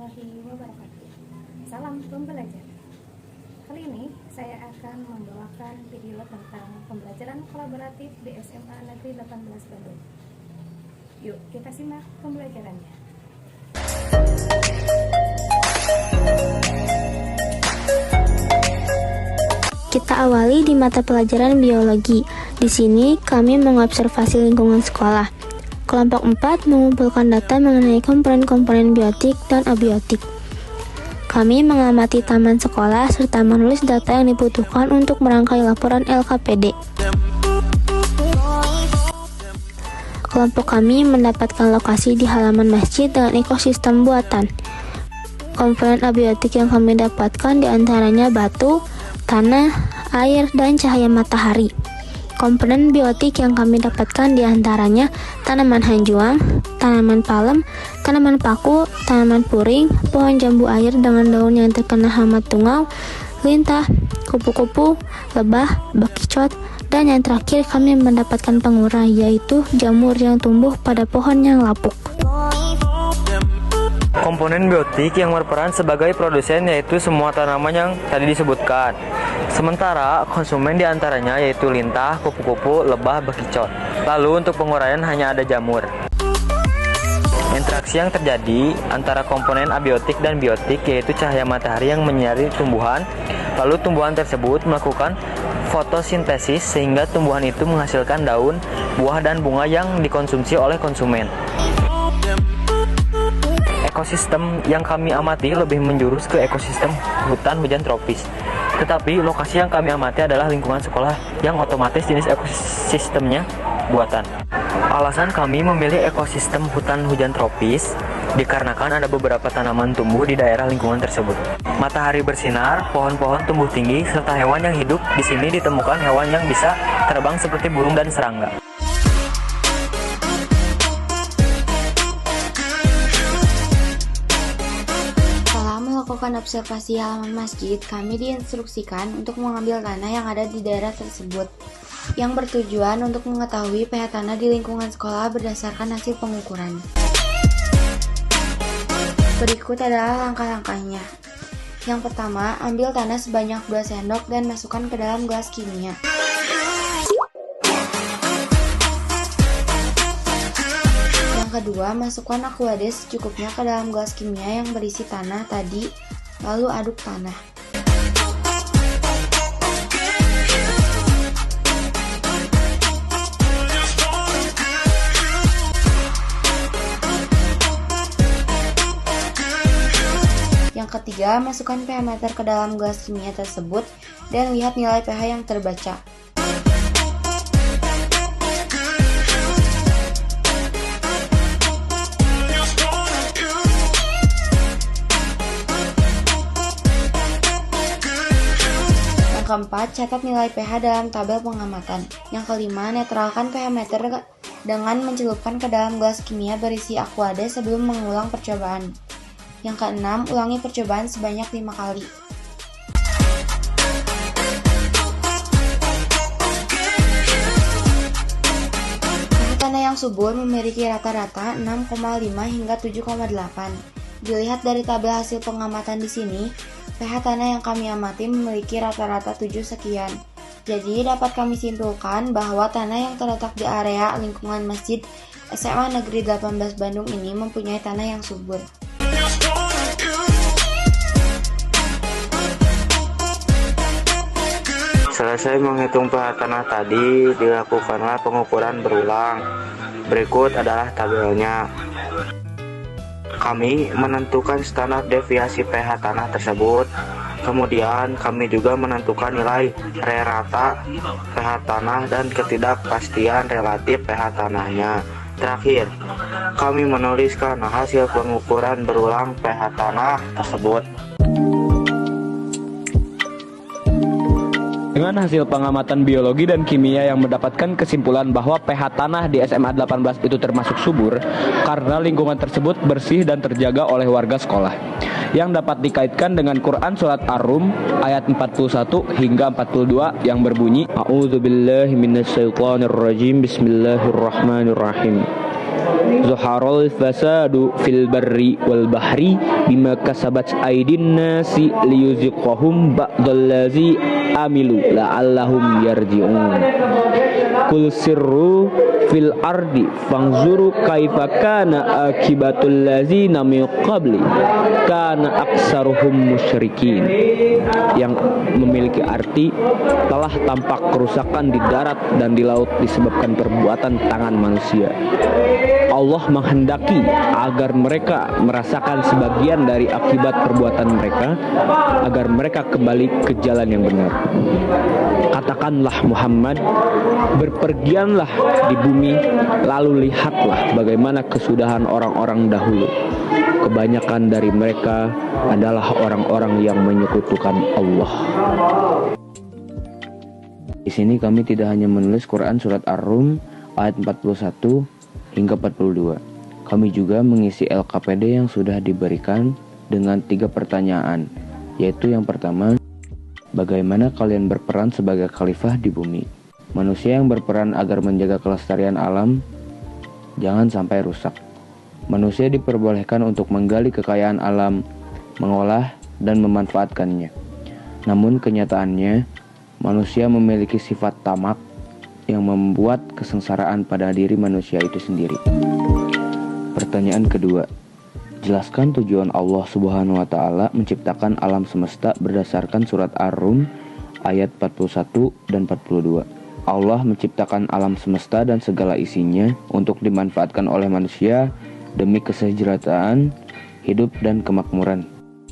warahmatullahi wabarakatuh. Salam pembelajar. Kali ini saya akan membawakan video tentang pembelajaran kolaboratif di SMA Negeri 18 Bandung. Yuk kita simak pembelajarannya. Kita awali di mata pelajaran biologi. Di sini kami mengobservasi lingkungan sekolah. Kelompok 4 mengumpulkan data mengenai komponen-komponen biotik dan abiotik. Kami mengamati taman sekolah serta menulis data yang dibutuhkan untuk merangkai laporan LKPD. Kelompok kami mendapatkan lokasi di halaman masjid dengan ekosistem buatan. Komponen abiotik yang kami dapatkan diantaranya batu, tanah, air, dan cahaya matahari. Komponen biotik yang kami dapatkan diantaranya tanaman hanjuang, tanaman palem, tanaman paku, tanaman puring, pohon jambu air dengan daun yang terkena hama tungau, lintah, kupu-kupu, lebah, bakicot, dan yang terakhir kami mendapatkan pengurai, yaitu jamur yang tumbuh pada pohon yang lapuk. Komponen biotik yang berperan sebagai produsen yaitu semua tanaman yang tadi disebutkan. Sementara konsumen diantaranya yaitu lintah, kupu-kupu, lebah, bekicot. Lalu untuk penguraian hanya ada jamur. Interaksi yang terjadi antara komponen abiotik dan biotik yaitu cahaya matahari yang menyinari tumbuhan. Lalu tumbuhan tersebut melakukan fotosintesis sehingga tumbuhan itu menghasilkan daun, buah, dan bunga yang dikonsumsi oleh konsumen. Ekosistem yang kami amati lebih menjurus ke ekosistem hutan hujan tropis. Tetapi lokasi yang kami amati adalah lingkungan sekolah yang otomatis jenis ekosistemnya buatan. Alasan kami memilih ekosistem hutan hujan tropis dikarenakan ada beberapa tanaman tumbuh di daerah lingkungan tersebut. Matahari bersinar, pohon-pohon tumbuh tinggi, serta hewan yang hidup di sini ditemukan hewan yang bisa terbang seperti burung dan serangga. Melakukan observasi halaman masjid, kami diinstruksikan untuk mengambil tanah yang ada di daerah tersebut, yang bertujuan untuk mengetahui pH tanah di lingkungan sekolah berdasarkan hasil pengukuran. Berikut adalah langkah-langkahnya. Yang pertama, ambil tanah sebanyak 2 sendok dan masukkan ke dalam gelas kimia. Kedua, masukkan Aquades secukupnya ke dalam gelas kimia yang berisi tanah tadi, lalu aduk tanah. Yang ketiga, masukkan pH meter ke dalam gelas kimia tersebut dan lihat nilai pH yang terbaca. Keempat, catat nilai pH dalam tabel pengamatan. Yang kelima, netralkan pH meter dengan mencelupkan ke dalam gelas kimia berisi Aquades sebelum mengulang percobaan. Yang keenam, ulangi percobaan sebanyak 5 kali. pH tanah yang subur memiliki rata-rata 6,5 hingga 7,8. Dilihat dari tabel hasil pengamatan di sini, pH tanah yang kami amati memiliki rata-rata 7 sekian. Jadi dapat kami simpulkan bahwa tanah yang terletak di area lingkungan Masjid SMA Negeri 18 Bandung ini mempunyai tanah yang subur. Selesai menghitung pH tanah tadi, dilakukanlah pengukuran berulang. Berikut adalah tabelnya. Kami menentukan standar deviasi pH tanah tersebut. Kemudian kami juga menentukan nilai rata pH tanah dan ketidakpastian relatif pH tanahnya. Terakhir, kami menuliskan hasil pengukuran berulang pH tanah tersebut. Dengan hasil pengamatan biologi dan kimia yang mendapatkan kesimpulan bahwa pH tanah di SMA 18 itu termasuk subur karena lingkungan tersebut bersih dan terjaga oleh warga sekolah, yang dapat dikaitkan dengan Quran Surat Ar-Rum ayat 41 hingga 42 yang berbunyi A'udzubillahi minasyaitonirrajim, Bismillahirrahmanirrahim. zaharal fasadu fil barri wal bahri bima kasabat aydin nasi liyuziqahum ba'dallazi amilu la'allahum yarji'un. Kul sirru fil ardi fangzuru kaifa kana akibatul ladzina min qabli kana aksaruhum musyrikin, yang memiliki arti telah tampak kerusakan di darat dan di laut disebabkan perbuatan tangan manusia. Allah menghendaki agar mereka merasakan sebagian dari akibat perbuatan mereka, agar mereka kembali ke jalan yang benar. Katakanlah Muhammad, berpergianlah di bumi, lalu lihatlah bagaimana kesudahan orang-orang dahulu. Kebanyakan dari mereka adalah orang-orang yang menyekutukan Allah. Di sini kami tidak hanya menulis Quran surat Ar-Rum ayat 41 hingga 42. Kami juga mengisi LKPD yang sudah diberikan dengan 3 pertanyaan, yaitu yang pertama, bagaimana kalian berperan sebagai khalifah di bumi? Manusia yang berperan agar menjaga kelestarian alam jangan sampai rusak. Manusia diperbolehkan untuk menggali kekayaan alam, mengolah dan memanfaatkannya. Namun kenyataannya, manusia memiliki sifat tamak yang membuat kesengsaraan pada diri manusia itu sendiri. Pertanyaan kedua, jelaskan tujuan Allah Subhanahu wa Ta'ala menciptakan alam semesta berdasarkan surat Ar-Rum ayat 41 dan 42. Allah menciptakan alam semesta dan segala isinya untuk dimanfaatkan oleh manusia demi kesejahteraan hidup dan kemakmuran.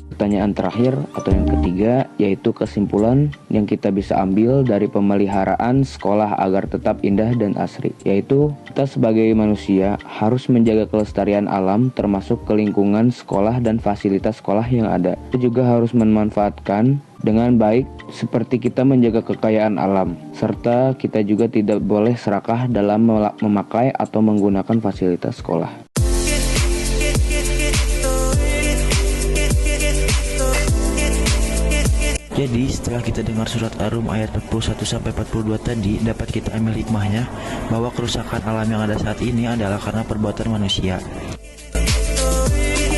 Pertanyaan terakhir atau yang ketiga, yaitu kesimpulan yang kita bisa ambil dari pemeliharaan sekolah agar tetap indah dan asri, yaitu kita sebagai manusia harus menjaga kelestarian alam termasuk ke lingkungan sekolah dan fasilitas sekolah yang ada. Kita juga harus memanfaatkan dengan baik seperti kita menjaga kekayaan alam, serta kita juga tidak boleh serakah dalam memakai atau menggunakan fasilitas sekolah. Jadi setelah kita dengar surat Ar-Rum ayat 41-42 tadi, dapat kita ambil hikmahnya bahwa kerusakan alam yang ada saat ini adalah karena perbuatan manusia.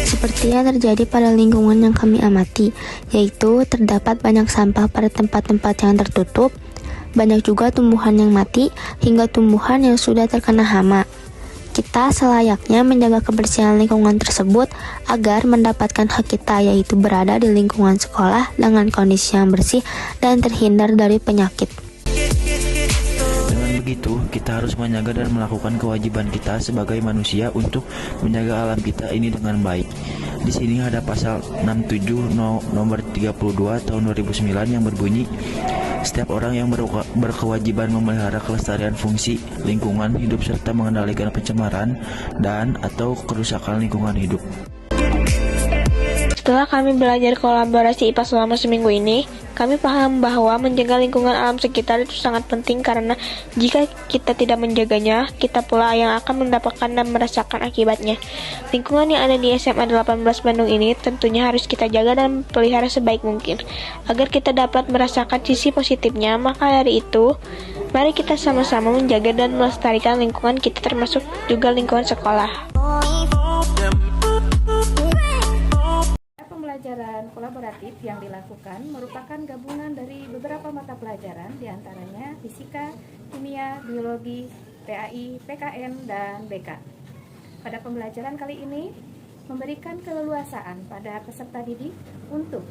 Seperti yang terjadi pada lingkungan yang kami amati, yaitu terdapat banyak sampah pada tempat-tempat yang tertutup, banyak juga tumbuhan yang mati, hingga tumbuhan yang sudah terkena hama. Kita selayaknya menjaga kebersihan lingkungan tersebut agar mendapatkan hak kita, yaitu berada di lingkungan sekolah dengan kondisi yang bersih dan terhindar dari penyakit. Dengan begitu, kita harus menjaga dan melakukan kewajiban kita sebagai manusia untuk menjaga alam kita ini dengan baik. Di sini ada pasal 67 nomor 32 tahun 2009 yang berbunyi, setiap orang yang berkewajiban memelihara kelestarian fungsi lingkungan hidup serta mengendalikan pencemaran dan atau kerusakan lingkungan hidup. Setelah kami belajar kolaborasi IPA selama seminggu ini, kami paham bahwa menjaga lingkungan alam sekitar itu sangat penting karena jika kita tidak menjaganya, kita pula yang akan mendapatkan dan merasakan akibatnya. Lingkungan yang ada di SMA 18 Bandung ini tentunya harus kita jaga dan pelihara sebaik mungkin. Agar kita dapat merasakan sisi positifnya, maka dari itu, mari kita sama-sama menjaga dan melestarikan lingkungan kita termasuk juga lingkungan sekolah. Pembelajaran kolaboratif yang dilakukan merupakan gabungan dari beberapa mata pelajaran, diantaranya fisika, kimia, biologi, PAI, PKN, dan BK. Pada pembelajaran kali ini, memberikan keleluasaan pada peserta didik untuk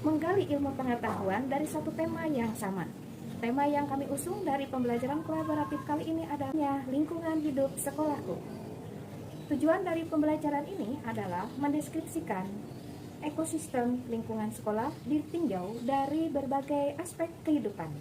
menggali ilmu pengetahuan dari satu tema yang sama. Tema yang kami usung dari pembelajaran kolaboratif kali ini adalah lingkungan hidup sekolahku. Tujuan dari pembelajaran ini adalah mendeskripsikan ekosistem lingkungan sekolah ditinjau dari berbagai aspek kehidupan.